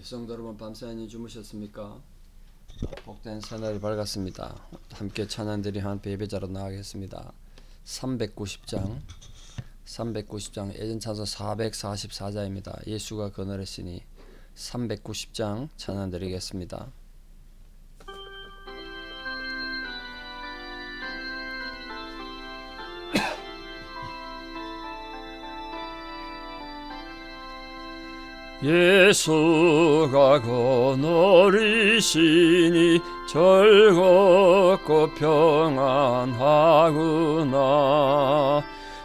성도 여러분, 밤사이니 주무셨습니까? 복된 새날이 밝았습니다. 함께 찬양들이 한 예배자로 나가겠습니다. 390장 예전 찬송 444자입니다. 예수가 그늘했으니 390장 찬양드리겠습니다. 예수가 그늘이시니 즐겁고 평안하구나.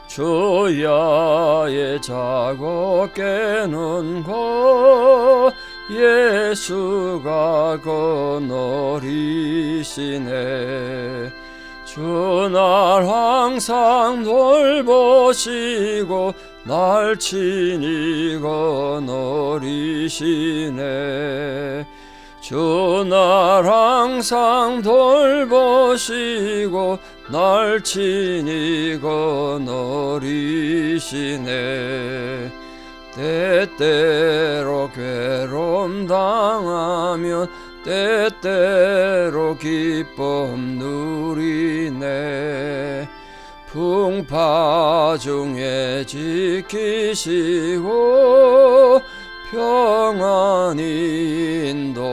주야의 자고 깨는 곳 예수가 그늘이시네. 주날 항상 돌보시고 날 친히 거느리시네. 주날 항상 돌보시고 날 친히 거느리시네. 때때로 괴로움 당하면 때때로 기쁨 누리네. 풍파 중에 지키시고 평안히 인도하시네.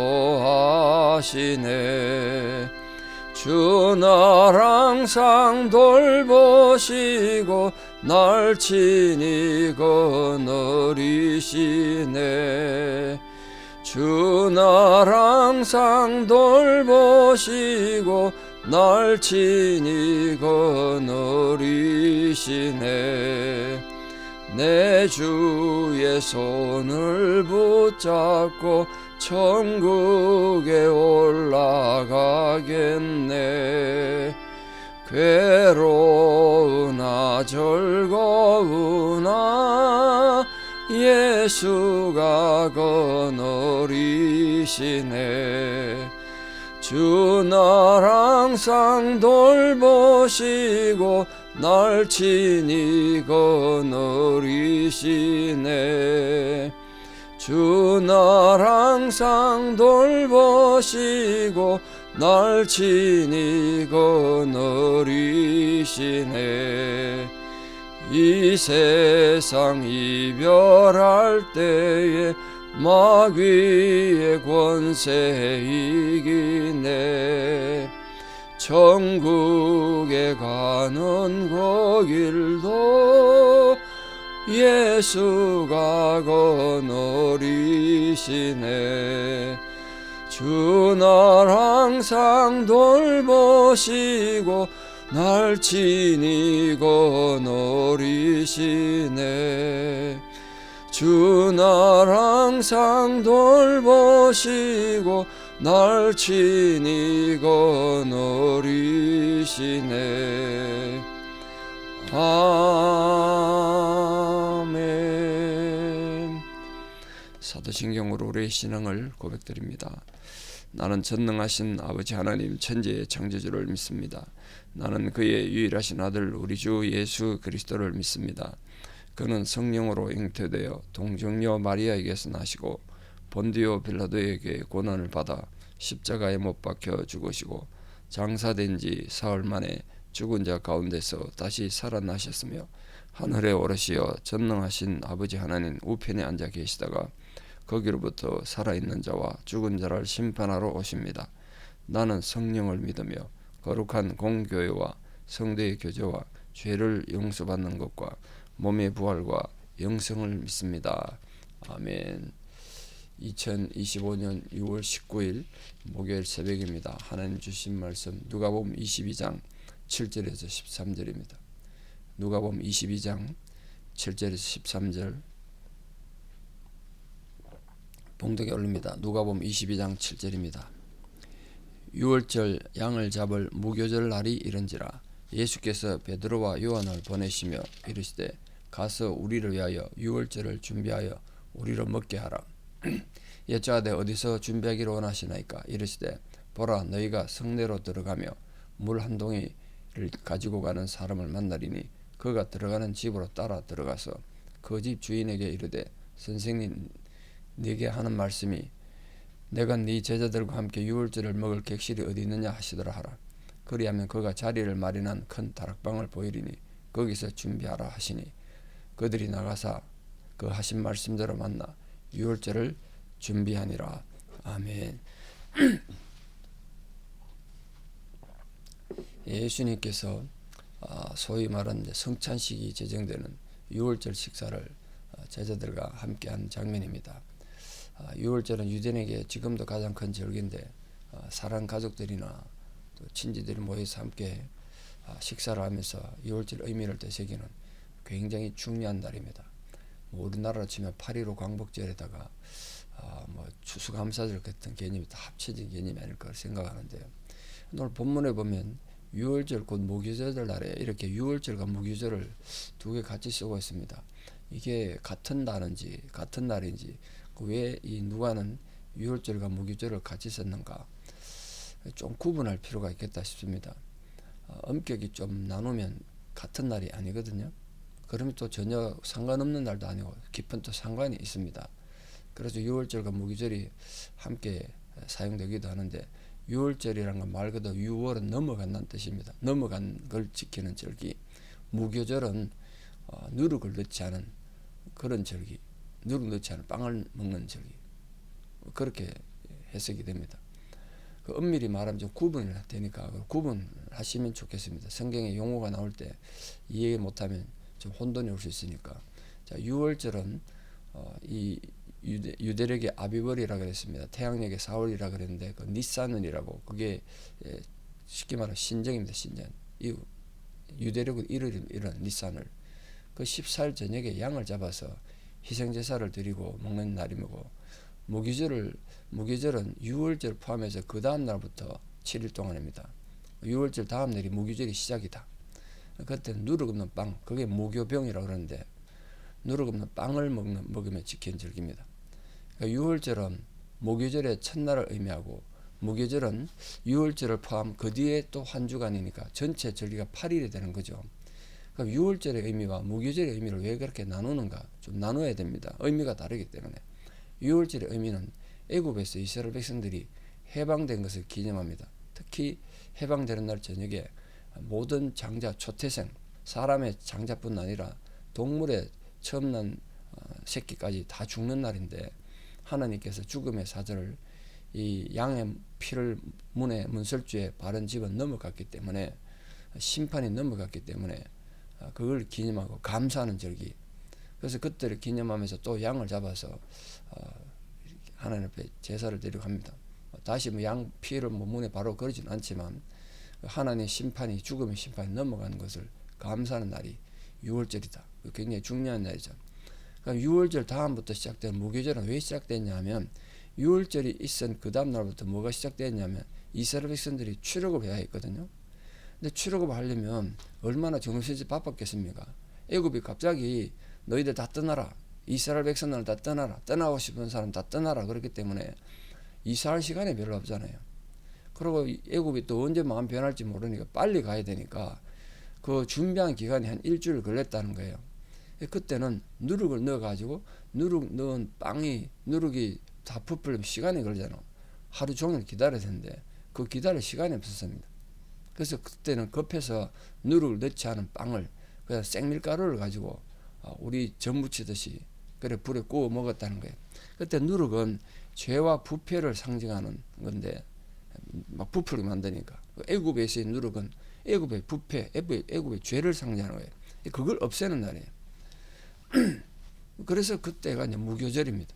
주날 항상 돌보시고 날 친히 거느리시네. 주날 항상 돌보시고 날 친히 거느리시네. 내 주의 손을 붙잡고 천국에 올라가겠네. 괴로우나 즐거우나 예수가 거느리시네. 주날 항상 돌보시고 날 친히 거느리시네. 주날 항상 돌보시고 날 친히 거느리시네. 이 세상 이별할 때에 마귀의 권세 이기네. 천국에 가는 그 길도 예수가 거느리시네. 주날 항상 돌보시고 날 친히 거느리시네. 주날 항상 돌보시고 날 친히 거느리시네. 아멘. 사도신경으로 우리의 신앙을 고백드립니다. 나는 전능하신 아버지 하나님 천지의 창조주를 믿습니다. 나는 그의 유일하신 아들 우리 주 예수 그리스도를 믿습니다. 그는 성령으로 잉태되어 동정녀 마리아에게서 나시고 본디오 빌라도에게 고난을 받아 십자가에 못 박혀 죽으시고 장사된 지 사흘 만에 죽은 자 가운데서 다시 살아나셨으며 하늘에 오르시어 전능하신 아버지 하나님 우편에 앉아 계시다가 거기로부터 살아있는 자와 죽은 자를 심판하러 오십니다. 나는 성령을 믿으며 거룩한 공교회와 성도의 교제와 죄를 용서받는 것과 몸의 부활과 영생을 믿습니다. 아멘. 2025년 6월 19일 목요일 새벽입니다. 하나님 주신 말씀 누가복음 22장 7절에서 13절입니다. 누가복음 22장 7절에서 13절 봉독에 올립니다. 누가복음 22장 7절입니다. 6월절 양을 잡을 무교절 날이 이른지라 예수께서 베드로와 요한을 보내시며 이르시되 가서 우리를 위하여 6월절을 준비하여 우리로 먹게 하라. 여짜하되 어디서 준비하기를 원하시나이까? 이르시되 보라 너희가 성내로 들어가며 물 한 동이를 가지고 가는 사람을 만나리니 그가 들어가는 집으로 따라 들어가서 그 집 주인에게 이르되 선생님 네게 하는 말씀이 내가 네 제자들과 함께 유월절을 먹을 객실이 어디 있느냐 하시더라 하라. 그리하면 그가 자리를 마련한 큰 다락방을 보이리니 거기서 준비하라 하시니 그들이 나가사 그 하신 말씀대로 만나 유월절을 준비하니라. 아멘. 예수님께서 소위 말하는 성찬식이 제정되는 유월절 식사를 제자들과 함께한 장면입니다. 유월절은 유대인에게 지금도 가장 큰 절기인데 사랑 가족들이나 또 친지들이 모여서 함께 식사를 하면서 유월절 의미를 되새기는 굉장히 중요한 날입니다. 우리나라로 치면 8.15 광복절에다가 추수감사절 같은 개념이 다 합쳐진 개념이 아닐까 생각하는데요. 오늘 본문에 보면 유월절 곧 무교절 날에 이렇게 유월절과 무교절을 두 개 같이 쓰고 있습니다. 이게 같은 날인지 왜 이 누가는 유월절과 무교절을 같이 썼는가 좀 구분할 필요가 있겠다 싶습니다. 엄격히 좀 나누면 같은 날이 아니거든요. 그러면 또 전혀 상관없는 날도 아니고 깊은 또 상관이 있습니다. 그래서 유월절과 무교절이 함께 사용되기도 하는데 유월절이라는 건 말 그대로 유월은 넘어간다는 뜻입니다. 넘어간 걸 지키는 절기. 무교절은 누룩을 넣지 않은 그런 절기. 누룩 넣지 않은 빵을 먹는 절기. 그렇게 해석이 됩니다. 그 엄밀히 말하면 좀 구분이 되니까 구분하시면 좋겠습니다. 성경에 용어가 나올 때 이해 못하면 좀 혼돈이 올 수 있으니까. 자, 유월절은 이 유대력의 아비벌이라고 그랬습니다. 태양력의 4월이라고 그랬는데 그 니산은이라고 그게 쉽게 말하면 신정입니다. 신정. 이 유대력을 이루는 니산을 그 14일 저녁에 양을 잡아서 희생제사를 드리고 먹는 날이고 무교절은 유월절 포함해서 그 다음 날부터 7일 동안입니다. 유월절 다음 날이 무교절이 시작이다. 그때 누룩 없는 빵 그게 무교병이라고 그러는데 누룩 없는 빵을 먹으며 지킨 절기입니다. 그러니까 유월절은 무교절의 첫날을 의미하고 무교절은 유월절을 포함 그 뒤에 또 한 주간이니까 전체 절기가 8일이 되는 거죠. 그럼 유월절의 의미와 무교절의 의미를 왜 그렇게 나누는가? 좀 나눠야 됩니다. 의미가 다르기 때문에. 유월절의 의미는 애굽에서 이스라엘 백성들이 해방된 것을 기념합니다. 특히 해방되는 날 저녁에 모든 장자 초태생 사람의 장자뿐 아니라 동물의 처음 난 새끼까지 다 죽는 날인데 하나님께서 죽음의 사절을 이 양의 피를 문설주에 바른 집은 넘어갔기 때문에 심판이 넘어갔기 때문에 그걸 기념하고 감사하는 절기. 그래서 그때를 기념하면서 또 양을 잡아서 하나님 앞에 제사를 드리고 합니다. 다시 양 피를 문에 바로 거르지는 않지만 하나님의 심판이 죽음의 심판이 넘어가는 것을 감사하는 날이 유월절이다. 굉장히 중요한 날이죠. 그러니까 유월절 다음부터 시작된 무교절은 왜 시작됐냐면 유월절이 있은 그 다음 날부터 뭐가 시작됐냐면 이스라엘 백성들이 출애굽을 해야 했거든요. 근데 출애굽을 하려면 얼마나 정신없이 바빴겠습니까? 애굽이 갑자기 너희들 다 떠나라. 이스라엘 백성들 다 떠나라. 떠나고 싶은 사람 다 떠나라. 그렇기 때문에 이사할 시간이 별로 없잖아요. 그리고 애굽이 또 언제 마음 변할지 모르니까 빨리 가야 되니까 그 준비한 기간이 한 일주일 걸렸다는 거예요. 그때는 누룩을 넣어가지고 누룩 넣은 누룩이 다 부풀면 시간이 걸리잖아. 하루 종일 기다려야 되는데 그 기다릴 시간이 없었습니다. 그래서 그때는 급해서 누룩을 넣지 않은 빵을 그냥 생밀가루를 가지고 우리 전 무치듯이 그래 불에 구워 먹었다는 거예요. 그때 누룩은 죄와 부패를 상징하는 건데 막 부풀게 만드니까 애굽에 있는 누룩은 애굽의 부패, 애굽의 죄를 상징하는 거예요. 그걸 없애는 날이에요. 그래서 그때가 이제 무교절입니다.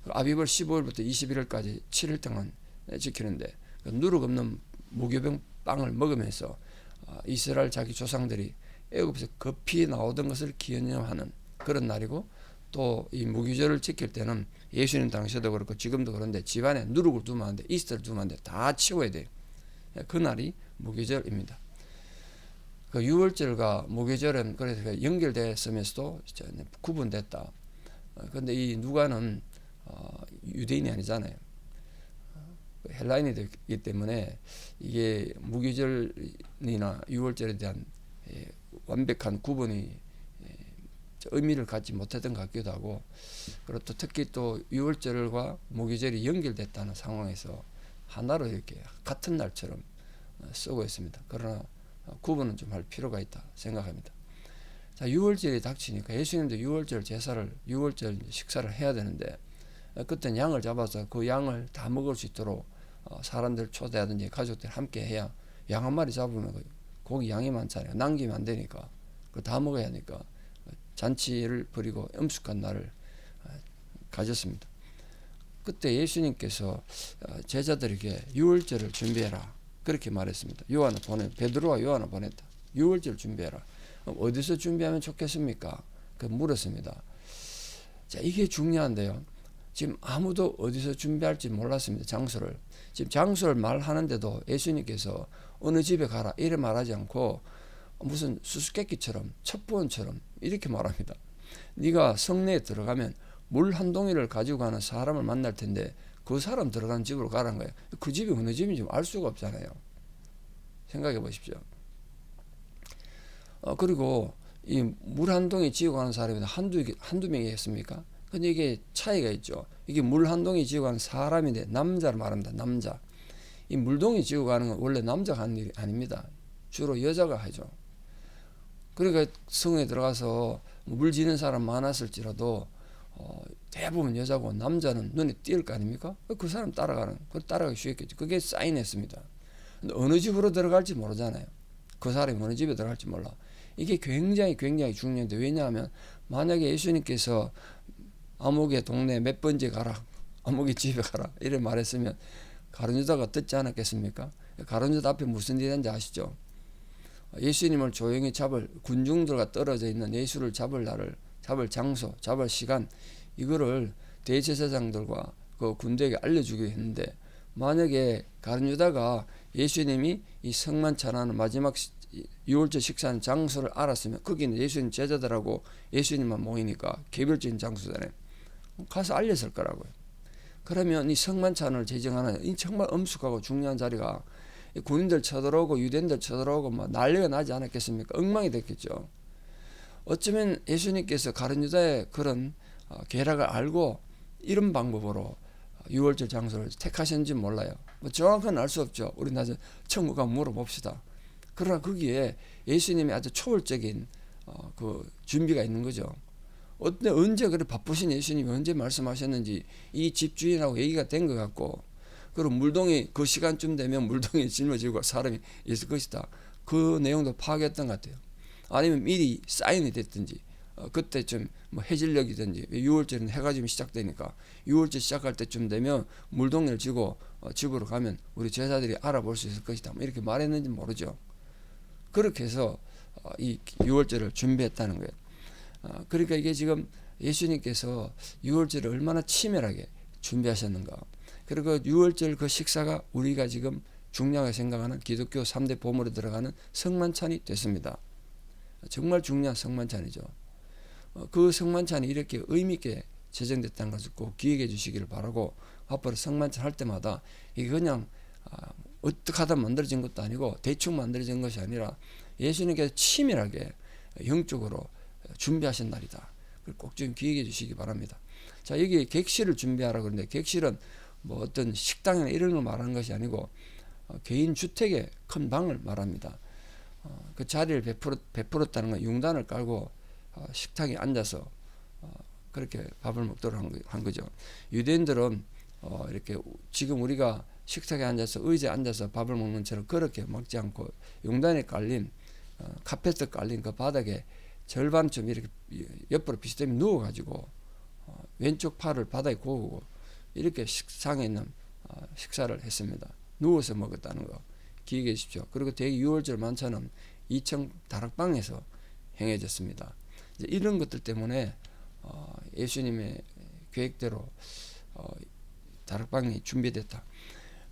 아비벌 15일부터 21일까지 7일 동안 지키는데 누룩 없는 무교병 빵을 먹으면서 이스라엘 자기 조상들이 애굽에서 급히 나오던 것을 기념하는 그런 날이고 또 이 무교절을 지킬 때는 예수님 당시에도 그렇고 지금도 그런데 집안에 누룩을 두면 안 돼, 이스트를 두면 안 돼, 다 치워야 돼요. 그 날이 무교절입니다. 그 유월절과 무교절은 그래서 연결됐으면서도 구분됐다. 그런데 이 누가는 유대인이 아니잖아요. 헬라인이기 때문에 이게 무교절이나 유월절에 대한 완벽한 구분이 의미를 갖지 못했던 것 같기도 하고, 그리고 또 특히 또 유월절과 무교절이 연결됐다는 상황에서 하나로 이렇게 같은 날처럼 쓰고 있습니다. 그러나 구분은 좀 할 필요가 있다 생각합니다. 자, 유월절이 닥치니까 예수님도 유월절 제사를, 유월절 식사를 해야 되는데, 그때는 양을 잡아서 그 양을 다 먹을 수 있도록 사람들 초대하든지 가족들 함께 해야, 양 한 마리 잡으면 고기 양이 많잖아요. 남기면 안 되니까 그거 다 먹어야 하니까 잔치를 벌이고 엄숙한 날을 가졌습니다. 그때 예수님께서 제자들에게 유월절을 준비해라 그렇게 말했습니다. 베드로와 요한을 보냈다. 유월절 준비해라. 어디서 준비하면 좋겠습니까? 그 물었습니다. 자, 이게 중요한데요. 지금 아무도 어디서 준비할지 몰랐습니다. 장소를. 지금 장소를 말하는데도 예수님께서 어느 집에 가라 이래 말하지 않고 무슨 수수께끼처럼 첩보원처럼 이렇게 말합니다. 네가 성내에 들어가면 물 한 동이를 가지고 가는 사람을 만날 텐데 그 사람 들어가는 집으로 가라는 거예요. 그 집이 어느 집인지 알 수가 없잖아요. 생각해 보십시오. 그리고 이 물 한 동이 지고 가는 사람이 한두 명이겠습니까? 근데 이게 차이가 있죠. 이게 물 한 동이 지고 가는 사람인데 남자를 말합니다. 남자. 이 물동이 지고 가는 건 원래 남자가 하는 일이 아닙니다. 주로 여자가 하죠. 그러니까 성에 들어가서 물 지는 사람 많았을지라도 대부분 여자고 남자는 눈에 띄을 거 아닙니까? 그 사람 따라가기 쉬웠겠죠. 그게 사인했습니다. 근데 어느 집으로 들어갈지 모르잖아요. 그 사람이 어느 집에 들어갈지 몰라. 이게 굉장히 중요한데, 왜냐하면 만약에 예수님께서 아무개 동네 몇 번째 가라, 아무개 집에 가라 이래 말했으면 가룟 유다가 듣지 않았겠습니까? 가룟 유다 앞에 무슨 일이 있는지 아시죠? 예수님을 조용히 잡을, 군중들과 떨어져 있는 예수를 잡을 날을, 잡을 장소, 잡을 시간, 이거를 대제사장들과 그 군대에게 알려주기로 했는데, 만약에 가룟 유다가 예수님이 이 성만찬하는 마지막 유월절 식사하는 장소를 알았으면, 거기는 예수님 제자들하고 예수님만 모이니까 개별적인 장소잖아요. 가서 알렸을 거라고요. 그러면 이 성만찬을 제정하는 이 정말 엄숙하고 중요한 자리가 군인들 쳐들어오고 유대인들 쳐들어오고 막 난리가 나지 않았겠습니까? 엉망이 됐겠죠. 어쩌면 예수님께서 가룟 유다의 그런 계략을 알고 이런 방법으로 유월절 장소를 택하셨는지 몰라요. 뭐 정확한 알 수 없죠. 우리 나중에 천국 가면 물어봅시다. 그러나 거기에 예수님의 아주 초월적인 그 준비가 있는 거죠. 언제 그래 바쁘신 예수님이 언제 말씀하셨는지 이 집주인하고 얘기가 된 것 같고, 그리고 물동이 그 시간쯤 되면 물동이 짊어지고 사람이 있을 것이다. 그 내용도 파악했던 것 같아요. 아니면 미리 사인이 됐든지, 그때쯤 뭐 해질녘이든지, 6월절은 해가 지금 시작되니까 6월절 시작할 때쯤 되면 물동이를 지고 집으로 가면 우리 제자들이 알아볼 수 있을 것이다. 뭐 이렇게 말했는지 모르죠. 그렇게 해서 이 6월절을 준비했다는 거예요. 그러니까 이게 지금 예수님께서 6월절을 얼마나 치밀하게 준비하셨는가. 그리고 6월절 그 식사가 우리가 지금 중요하게 생각하는 기독교 3대 보물에 들어가는 성만찬이 됐습니다. 정말 중요한 성만찬이죠. 그 성만찬이 이렇게 의미있게 제정됐다는 것을 꼭 기억해 주시기를 바라고, 앞으로 성만찬 할 때마다 이게 그냥 어떻게 하다 만들어진 것도 아니고 대충 만들어진 것이 아니라 예수님께서 치밀하게 영적으로 준비하신 날이다. 꼭 좀 기억해 주시기 바랍니다. 자, 여기 객실을 준비하라 그러는데, 객실은 뭐 어떤 식당이나 이런 걸 말하는 것이 아니고 개인 주택의 큰 방을 말합니다. 그 자리를 베풀었다는 건 융단을 깔고 식탁에 앉아서 그렇게 밥을 먹도록 한 거죠. 유대인들은 이렇게 지금 우리가 식탁에 앉아서 의자에 앉아서 밥을 먹는 것처럼 그렇게 먹지 않고 융단에 깔린 카페트 깔린 그 바닥에 절반쯤 이렇게 옆으로 비스듬히 누워가지고 왼쪽 팔을 바닥에 고우고 이렇게 식상에 있는 식사를 했습니다. 누워서 먹었다는 거 기억해 주십시오. 그리고 대개 6월절 만찬은 2층 다락방에서 행해졌습니다. 이제 이런 것들 때문에 예수님의 계획대로 다락방이 준비됐다.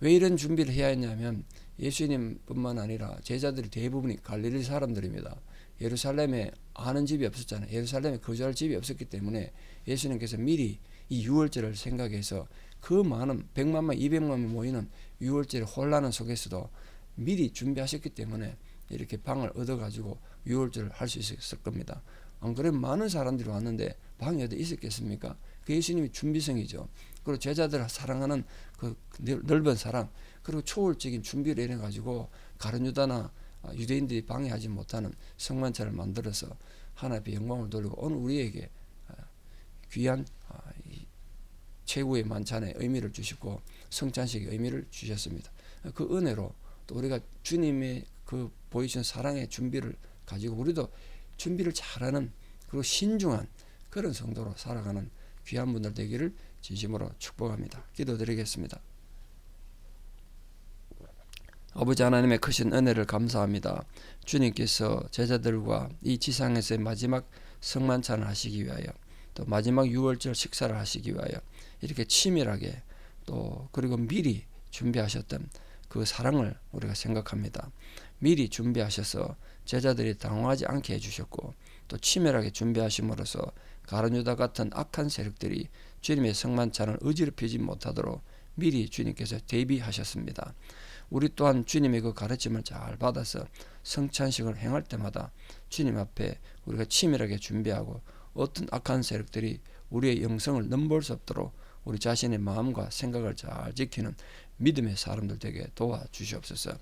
왜 이런 준비를 해야 했냐면, 예수님뿐만 아니라 제자들이 대부분이 갈릴리 사람들입니다. 예루살렘에 아는 집이 없었잖아요. 예루살렘에 거주할 집이 없었기 때문에 예수님께서 미리 이 6월절을 생각해서 그 많은 100만만 200만만 모이는 6월절의 혼란 속에서도 미리 준비하셨기 때문에 이렇게 방을 얻어가지고 6월절을 할 수 있었을 겁니다. 안 그러면 많은 사람들이 왔는데 방이 어디 있었겠습니까? 그 예수님이 준비성이죠. 그리고 제자들 사랑하는 그 넓은 사랑, 그리고 초월적인 준비를 이래 가지고 가룟 유다나 유대인들이 방해하지 못하는 성만찬을 만들어서 하나님의 영광을 돌리고 오늘 우리에게 귀한 최후의 만찬의 의미를 주시고 성찬식의 의미를 주셨습니다. 그 은혜로 또 우리가 주님의 그 보이신 사랑의 준비를 가지고 우리도 준비를 잘하는 그리고 신중한 그런 성도로 살아가는 귀한 분들 되기를 진심으로 축복합니다. 기도드리겠습니다. 아버지 하나님의 크신 은혜를 감사합니다. 주님께서 제자들과 이 지상에서의 마지막 성만찬을 하시기 위하여 또 마지막 유월절 식사를 하시기 위하여 이렇게 치밀하게 또 그리고 미리 준비하셨던 그 사랑을 우리가 생각합니다. 미리 준비하셔서 제자들이 당황하지 않게 해주셨고 또 치밀하게 준비하심으로써 가룟 유다 같은 악한 세력들이 주님의 성만찬을 어지럽히지 못하도록 미리 주님께서 대비하셨습니다. 우리 또한 주님의 그 가르침을 잘 받아서 성찬식을 행할 때마다 주님 앞에 우리가 치밀하게 준비하고 어떤 악한 세력들이 우리의 영성을 넘볼 수 없도록 우리 자신의 마음과 생각을 잘 지키는 믿음의 사람들 되게 도와주시옵소서.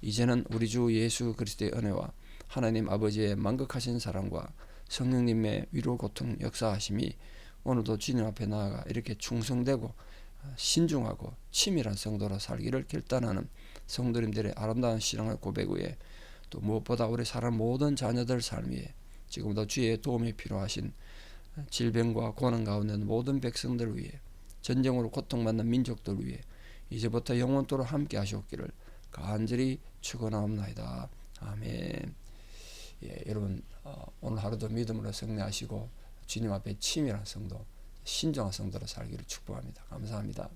이제는 우리 주 예수 그리스도의 은혜와 하나님 아버지의 만극하신 사랑과 성령님의 위로 고통 역사하심이 오늘도 주님 앞에 나아가 이렇게 충성되고 신중하고 치밀한 성도로 살기를 결단하는 성도님들의 아름다운 신앙의 고백 위에 또 무엇보다 우리 사람 모든 자녀들 삶 위에 지금도 주의 도움이 필요하신 질병과 고난 가운데 있는 모든 백성들 위해 전쟁으로 고통받는 민족들 위해 이제부터 영원토록 함께 하시옵기를 간절히 축원하옵나이다. 아멘. 여러분 오늘 하루도 믿음으로 승리하시고 주님 앞에 치밀한 성도, 신정한 성도로 살기를 축복합니다. 감사합니다.